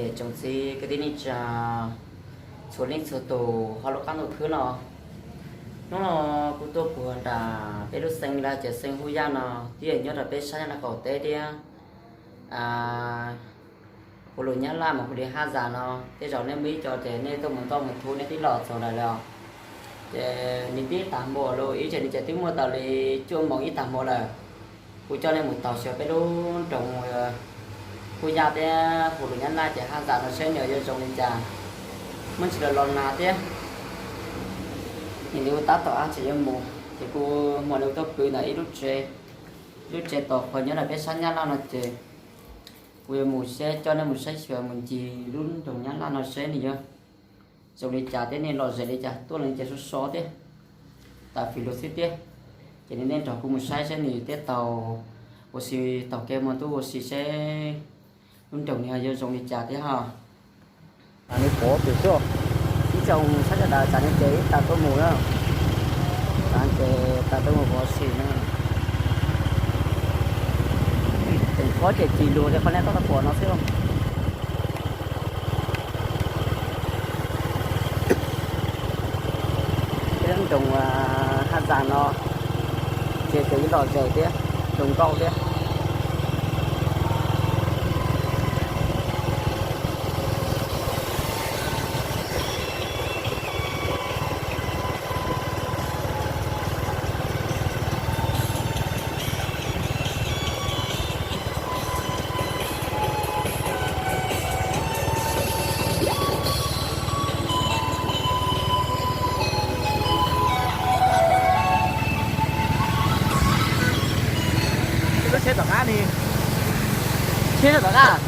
để trồng gì cái tin là số linh số tổ họ lúc ăn được thứ nó cũng tốt của đã bé lúc sinh ra trẻ sinh hôi da nó thì nhớ là bé sinh là cầu tê đi của lũ nhá là một cái ha già nó thế rồi nên biết cho trẻ nên tôi muốn một thu nên tí lọt rồi là rồi trẻ nên tí tạm bộ rồi ý trẻ đi trẻ tí mua tàu thì chưa mong ít tạm bộ là của cho nên một tàu sẽ bé lúc trồng hôi da thế của lũ nhá là trẻ ha già nó sẽ nhờ cho trồng lên trà mình chỉ là lon nào thế thì nếu ta tỏ ăn chỉ mù thì cô mọi người tôi cười là ít lúc chơi tỏ khỏi nhớ là bé sáng nhá nó chơi quê mù xe cho nên một xe sửa mình chỉ luôn trồng nhá nó xe này chưa trồng đi trả thế nên lò dễ đi trả tôi lên chơi số số thế tại vì lối xích thế cho nên trồng cùng một xe này tết tàu oxy tàu kia mà tôi oxy xe luôn trồng này giờ trồng đi trả thế hả anh ấy có từ chưa đi trồng sách là trả nên chế ta tôi mù đó ta tôi mù có xì nữa có thể chỉ đồ để con em có của nó phải không cái trồng hạt già nó chế cái lò dày thế trồng câu thế nó chết tỏ cá đi chết rồi cả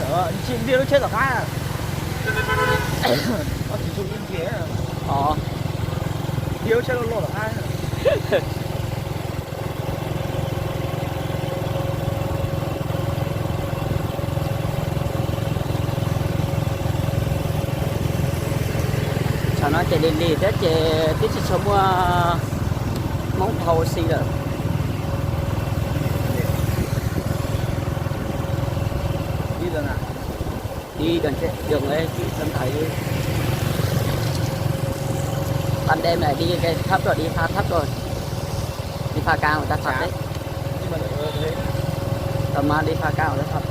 chị đi nó chết tỏ cá nó chỉ dùng yên kia đi nó chết nó lột tỏ cá cho nó chạy đi thế chạy tiếp sẽ sống móng thầu xì rồi đi gần chết đường ấy chị xem thấy ban đêm này đi cái thấp rồi đi pha thấp rồi đi pha cao người ta thấp đấy tầm mà đi pha cao người ta thấp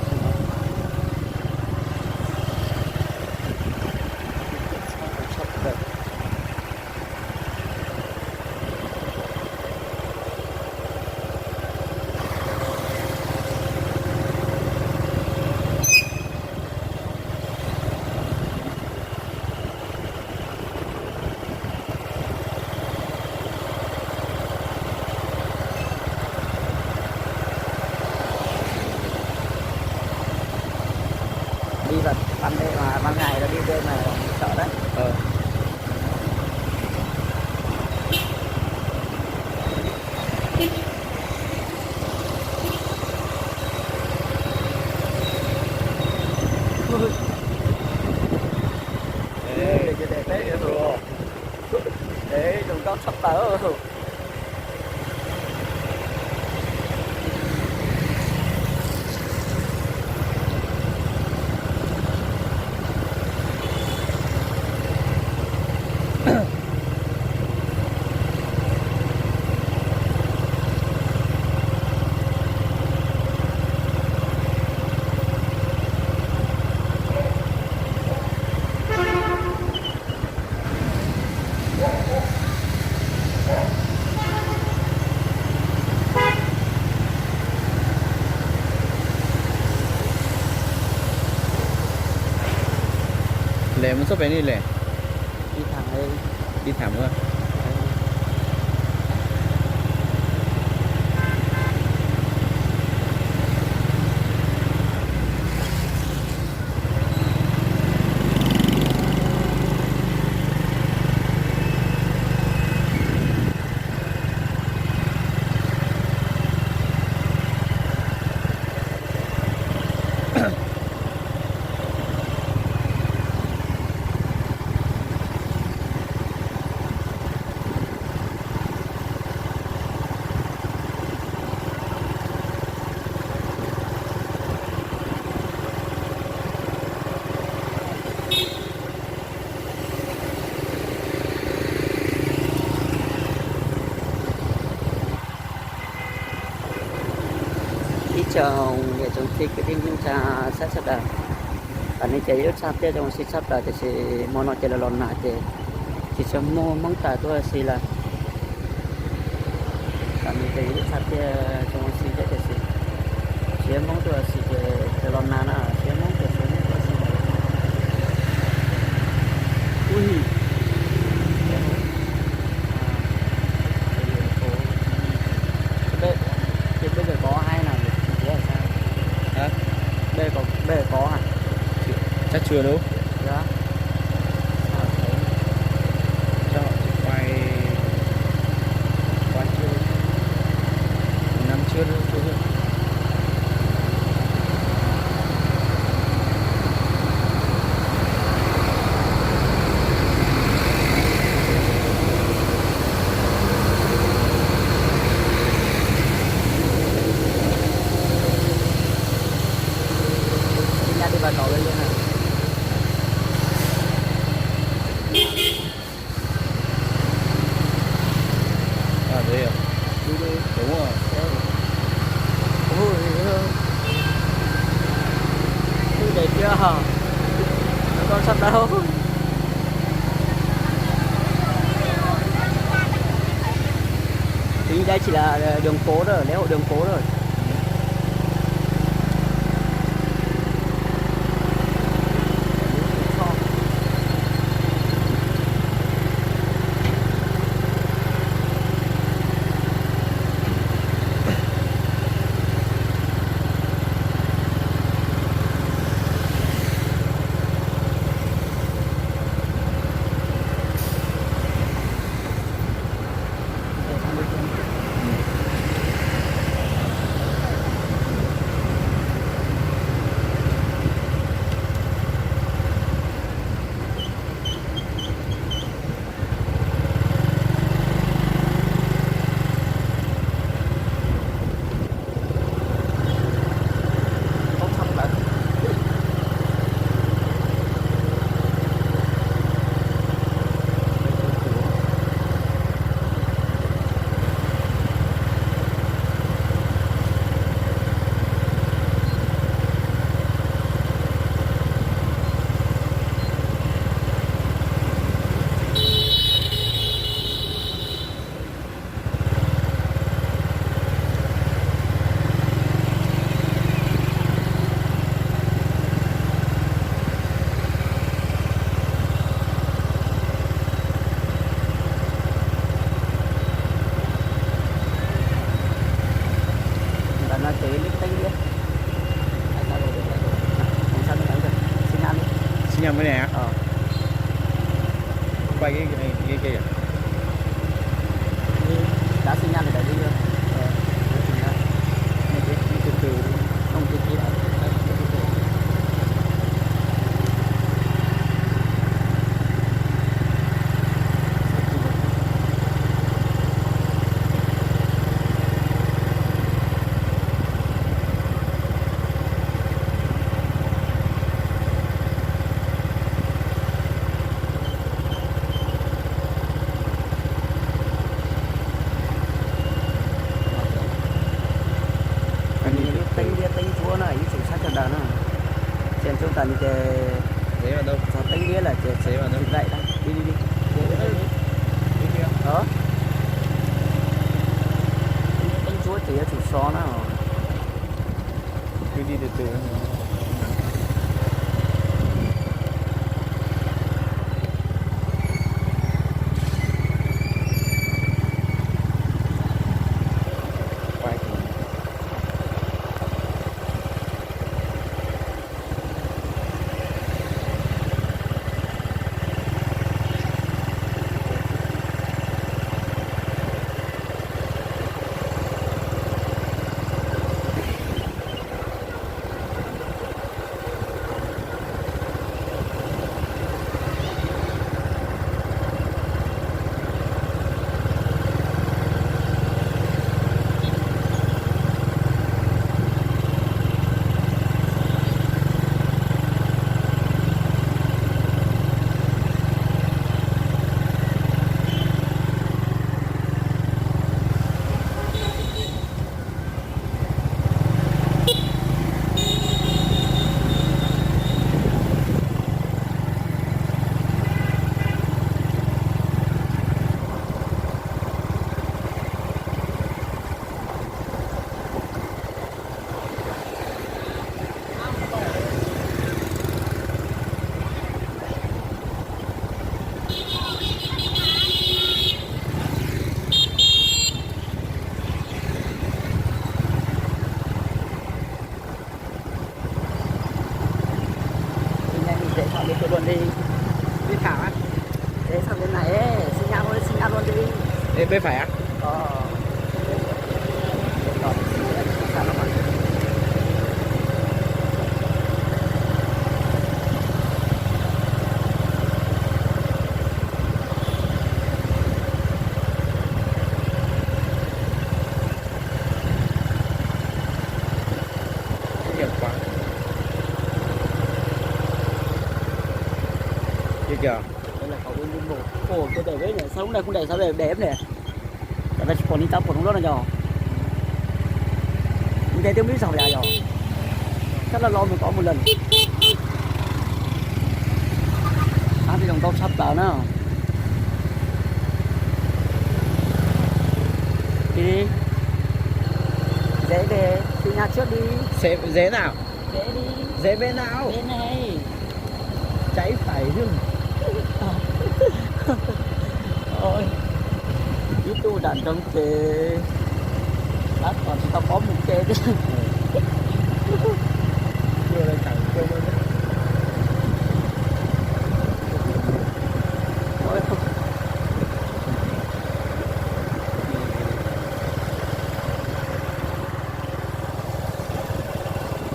đi vào ban đêm mà ban ngày là đi đêm này sợ đấy để đừng có sắp tới lệ muốn sắp về đi lệ đi thẳng lên đi thẳng thôi chồng để chúng thích cái tiếng cha sát sát đà anh ấy chạy rất sát tới trong xí sát đà thì món nó chạy là lon nát thì chỉ cho mua món tả tôi là anh ấy chạy rất sát tới trong xí chạy thì chỉ món tôi chạy lon nát à chỉ món tôi ui bây giờ có hai nào thì là sao hả bây giờ có hả chắc chưa đâu dạ cho họ quay quay chưa năm chưa chưa đi vào cậu lên luôn nè à đây à đi đi đúng rồi ôi đẹp chưa hả con sắp đâu thì đây chỉ là đường phố rồi lễ hội đường phố rồi nó chỉ linh tinh đi anh sao rồi không sao nữa được xin ăn đi xin nhầm cái này á ờ quay cái kia à đã xin ăn thì để đi chưa từ từ không từ từ tinh chúa này những chủ sát cho đàn này trên chúng ta như thế đấy là đâu sao tinh nghĩa là thế mà đâu lại đây đi đi đi đó tinh chúa chỉ là chủ xó nào cứ đi từ từ bên phải á? Nhiều quá. Chưa chưa? Đây là cầu bên một. Ồ, cái đẹp đấy này, sao lúc này không đẹp, sao đẹp đẹp nè. Tại vì còn đi tao còn không đó là nhỏ. Mình thấy tiếng biết sao vậy nhỏ. Chắc là lo mình có một lần. Thì đồng tao sắp vào nữa. Đi. Dễ về, từ nhà trước đi. Dễ nào? Dễ đi. Dễ bên nào? Bên này. Cháy phải chứ. Ôi. Ít tu đàn trong kề. Bác còn tao có một kề chứ. Chưa là chẳng chưa luôn. Ôi.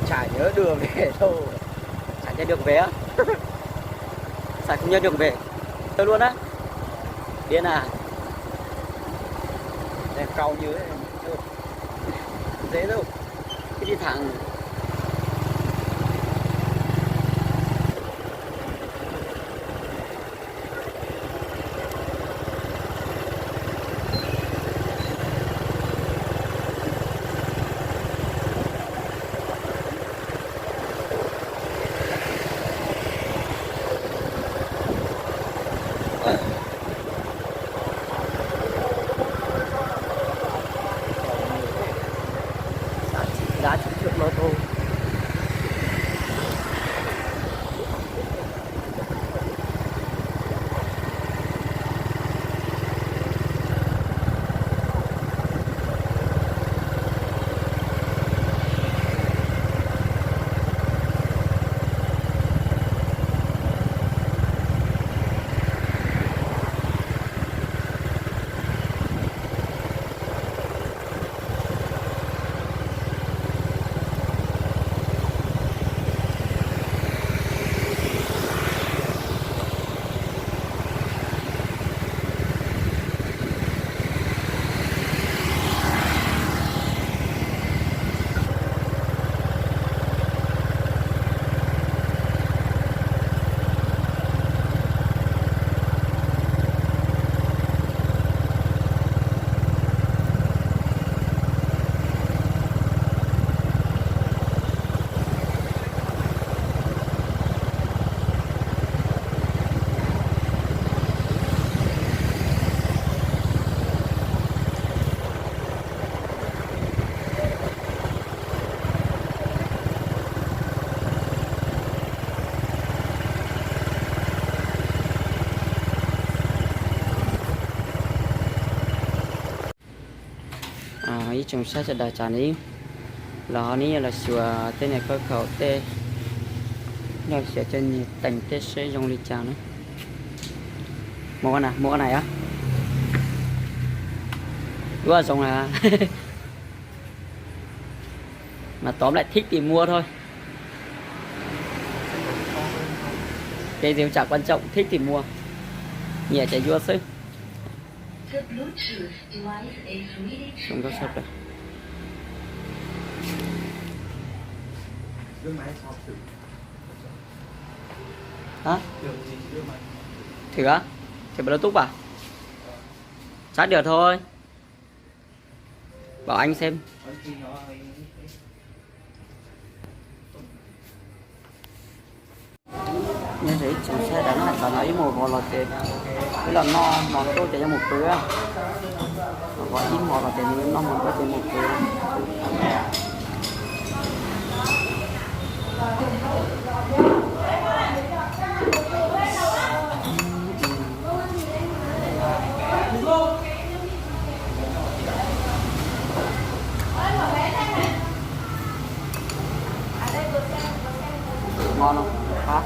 Chả nhớ đường về đâu. Chả nhớ đường về á. Sao không nhớ đường về? Tôi luôn á. Điên à? Em câu như thế. Dễ đâu. Cái đi thẳng. Giá trị trước lô tô. Ý trong sách đã trả ní là ní là sửa tên này có khẩu tê là sửa trên tành tê sẽ dùng lịch trả nữa mua cái này á đúng là dùng là mà tóm lại thích thì mua thôi, cái gì chả quan trọng, thích thì mua nhẹ chạy vua sức không có sắp rồi. Hả? Thử á? Thử Bluetooth à? Chắc được thôi. Bảo anh xem. Như thế chúng sẽ đánh lại cả lấy một vào lọt tiền. Cái là no món tôi chạy cho một túi á. Có ít món là tiền nó món tôi chạy một túi. Ngon không? Hả?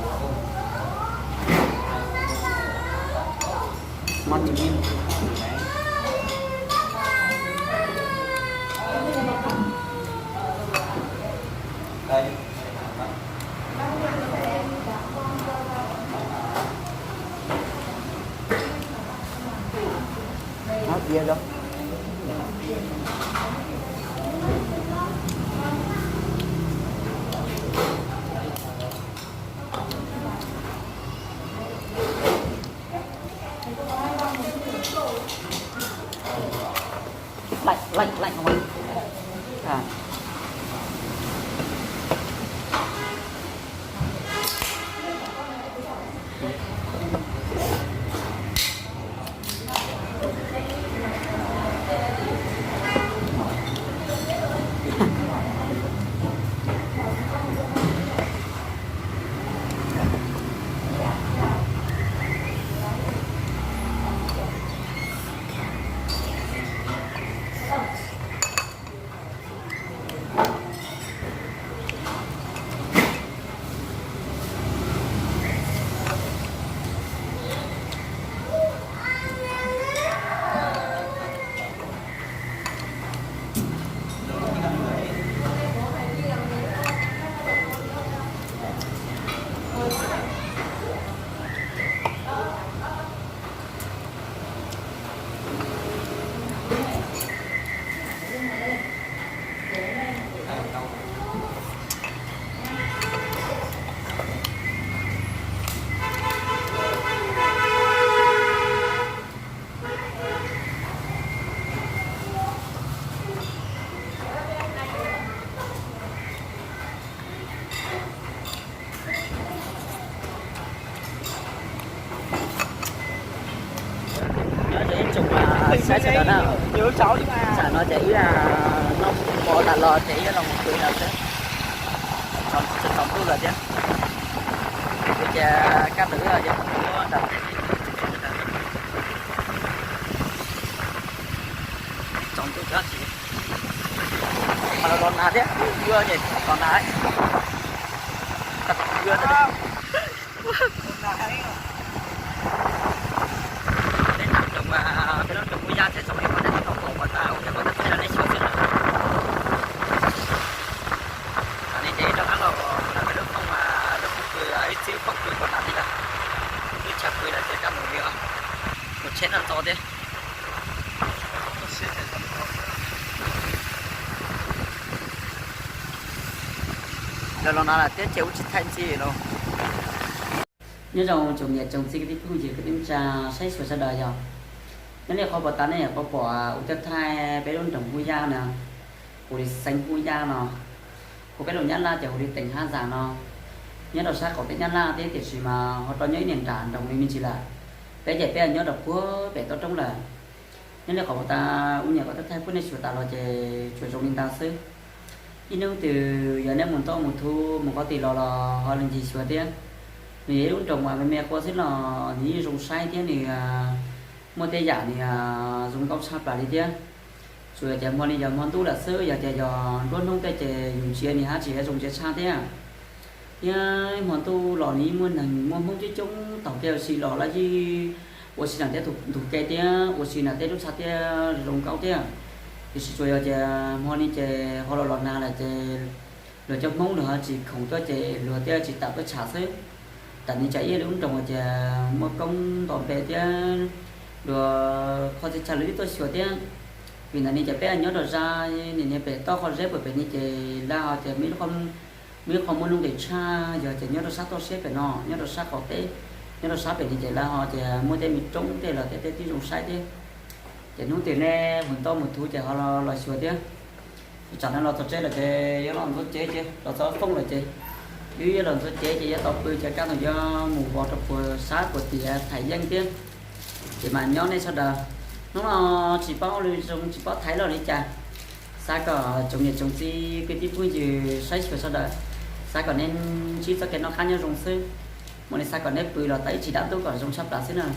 Ngon chữ in. lạnh không anh? À. Sẽ đó nào nhớ cháu đi mà chả nó chỉ là nó bỏ đặt lò chỉ là một tuổi nào chứ còn sinh sống luôn rồi chứ bây giờ các nữ rồi chứ trong tuổi đó chị mà nó còn nào thế vừa nhỉ còn nào ấy vừa rồi cái đó trồng ra sẽ xong rồi có thể không còn mà tao cái có thể là lấy sữa nữa anh chị đó là cái nước không mà nước cười ấy xíu không cười còn làm gì cả nước chặt cười là sẽ cầm một miệng một chén là to thế rồi nó là tiết chế chỉ thanh gì đâu nhớ rằng trồng nhà trồng sinh cái thứ gì cái tiếng trà say sửa ra đời rồi nên là kho bò tán này có bỏ ủ chất thai bé đôn trồng vui da nè ủ đi xanh vui da nè ủ cái đầu nhát la chở ủ đi tỉnh ha già nè nhớ đầu sát có cái nhát la thế thì chỉ mà họ cho nhớ nền tràn đồng mình chỉ là bé trẻ bé nhớ đọc của bé to trong là nên là có ta u nhà có tất thai của này sửa ta lo chơi chơi trong linh ta xứ nhưng nếu từ giờ nếu muốn to một thu một có tỷ lò họ làm gì sửa thế vì đúng trồng mà mẹ qua rất là như dùng sai thế này mua tê giả thì dùng cao sáp lại đi chứ rồi giờ mua đi giờ món tu là sơ giờ luôn không tê chơi dùng chia thì chỉ dùng chia xa thế à nhưng món tu lò ní mua hàng mua không chứ chúng tổng kêu xì lò là gì ô xì là tê thuộc cây thế ô xì là tê lúc sát tê dùng cao thế thì rồi giờ mua đi chơi họ lò na là chơi lừa cho mông nữa chỉ không có chơi lừa tê chỉ tập cái trả xứ tại vì chạy đúng trong một một công toàn về thế rồi họ sẽ trả lời tôi sửa thế vì là như chạy bé nhớ được ra nên bé to họ dễ bởi vì như chạy la họ chạy mấy không muốn luôn để cha giờ chạy nhớ được sát tôi xếp phải nó nhớ được sát họ thế nhớ được sát phải như chạy la họ chạy mua thêm một trống thế là thế tí dùng sai thế chạy nuôi tiền nè mình to một thứ chạy họ là sửa thế chẳng hạn là thật chế là chạy nó làm tốt chế chứ là sao không là chế dưới lần số chế chỉ tộc tôi cho các thằng do mù bò trong vừa sát của thì thầy dân tiên thì mà nhớ này sao đờ nó chỉ bao lưu trong chỉ bao thấy rồi đi cha sao có trồng nhà trồng gì cái tí vui gì sai phải sao đờ sao còn nên chỉ cho cái nó khá nhau trồng sư mà này sao còn nếp bự là thấy chỉ đã tôi còn trồng sắp đã thế nào